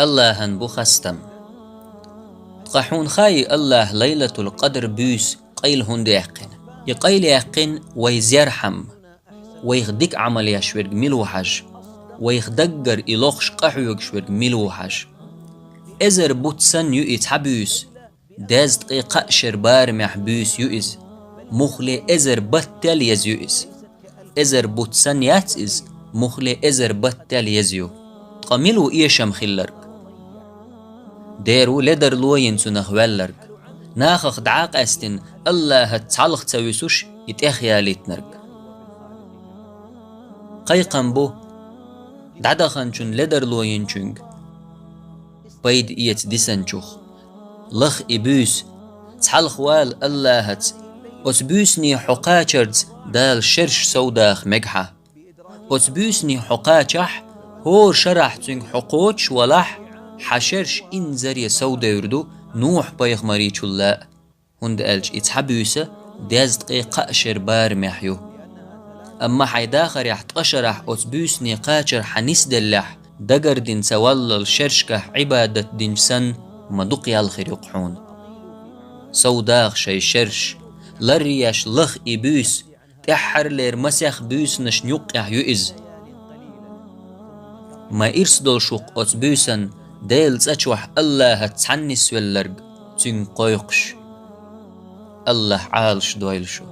الله بخستم قحون خاي الله ليلة القدر بيس قيل هند يقين يقيل يقين ويزيرحم ويخدك عمل يشورق ملوحش ويخدقر إلوخش قحوك شورق ملوحش إزر بوتسن يؤيت حبيس دازت قشر بار محبوس يؤيز مخلي إزر بطل يزيؤيز إزر بوتسن ياتئز مخلي إزر بطل يزيو قميلو إيشم خلرك ديرو لدر لوين سنخوالرك ناخخ دعاق أستن الله هتعلق تسويسوش يتأخياليتنرك قيقن بو دعدخنشن لدر لوينشنگ بيد إيت ديسنشوخ لخ إبوس تعلق وال الله هت أتبوسني حقاچرز دال شرش سوداخ مجحة أتبوسني حقاچح هور شرح تنگ حقوش ولح حشرش إنزر سودا يردو نوح بايخ مريچ الله هند ألج إتحبوسة دازت قاشر بار محيو أما حيداخر يحتقشرح أتبوسني قاشر حنيس دلح دقر دين سوالل شرشكه عبادة دين سن مدق يالخير يقحون سوداخ شي شرش لرياش لخ إبوس تحر لير مسيخ بوس نشنيق يحيوئز ما إرسدل شوق أتبوسن ديل تأشوح الله هتعنس واللرق تنقويقش الله عالش دويلشو